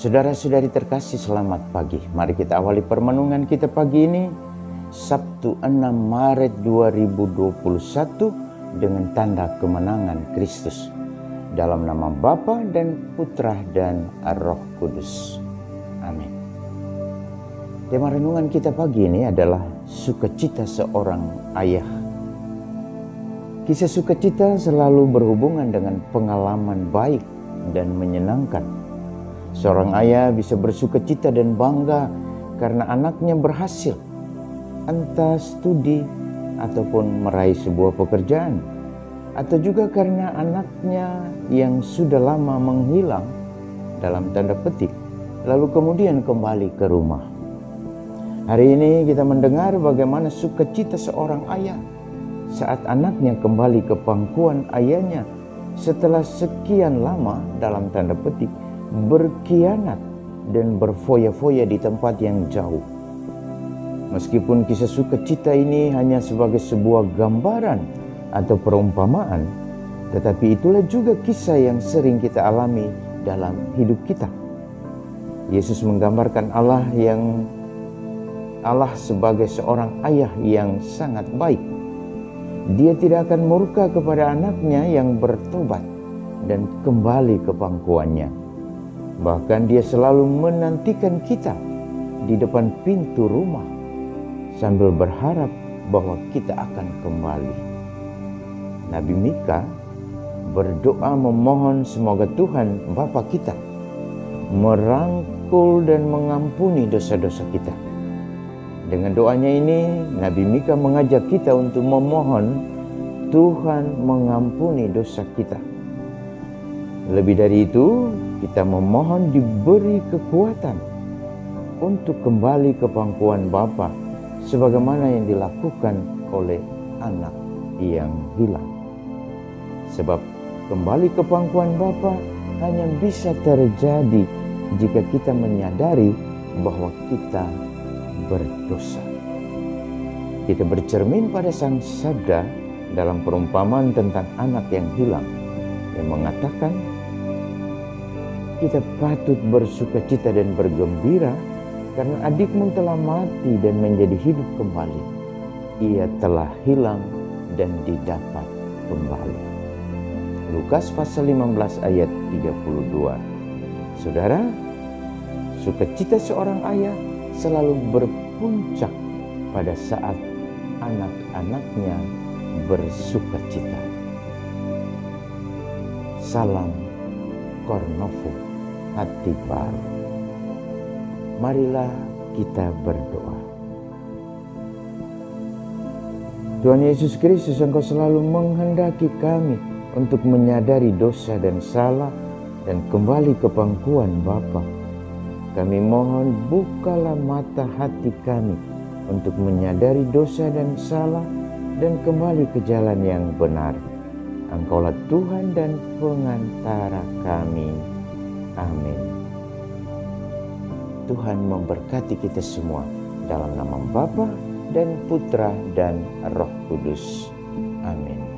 Saudara-saudari terkasih, selamat pagi. Mari kita awali permenungan kita pagi ini, Sabtu 6 Maret 2021, dengan tanda kemenangan Kristus. Dalam nama Bapa dan Putra dan Roh Kudus. Amin. Tema renungan kita pagi ini adalah sukacita seorang ayah. Kisah sukacita selalu berhubungan dengan pengalaman baik dan menyenangkan. Seorang ayah bisa bersukacita dan bangga karena anaknya berhasil, entah studi ataupun meraih sebuah pekerjaan, atau juga karena anaknya yang sudah lama menghilang dalam tanda petik, lalu kemudian kembali ke rumah. Hari ini kita mendengar bagaimana sukacita seorang ayah saat anaknya kembali ke pangkuan ayahnya setelah sekian lama dalam tanda petik berkhianat dan berfoya-foya di tempat yang jauh. Meskipun kisah sukacita ini hanya sebagai sebuah gambaran atau perumpamaan, tetapi itulah juga kisah yang sering kita alami dalam hidup kita. Yesus menggambarkan Allah sebagai seorang ayah yang sangat baik. Dia tidak akan murka kepada anaknya yang bertobat dan kembali ke pangkuannya. Bahkan dia selalu menantikan kita di depan pintu rumah sambil berharap bahwa kita akan kembali. Nabi Mika berdoa memohon semoga Tuhan Bapa kita merangkul dan mengampuni dosa-dosa kita. Dengan doanya ini, Nabi Mika mengajak kita untuk memohon Tuhan mengampuni dosa kita. Lebih dari itu, kita memohon diberi kekuatan untuk kembali ke pangkuan Bapa sebagaimana yang dilakukan oleh anak yang hilang. Sebab kembali ke pangkuan Bapa hanya bisa terjadi jika kita menyadari bahwa kita berdosa. Kita bercermin pada Sang Sabda dalam perumpamaan tentang anak yang hilang, yang mengatakan kita patut bersukacita dan bergembira karena adikmu telah mati dan menjadi hidup kembali. Ia telah hilang dan didapat kembali. Lukas pasal 15 ayat 32. Saudara, sukacita seorang ayah selalu berpuncak pada saat anak-anaknya bersukacita. Salam Kornovo, hati baru. Marilah kita berdoa. Tuhan Yesus Kristus, Engkau selalu menghendaki kami untuk menyadari dosa dan salah dan kembali ke pangkuan Bapa. Kami mohon bukalah mata hati kami untuk menyadari dosa dan salah dan kembali ke jalan yang benar. Engkaulah Tuhan dan pengantara kami. Amin. Tuhan memberkati kita semua dalam nama Bapa dan Putra dan Roh Kudus. Amin.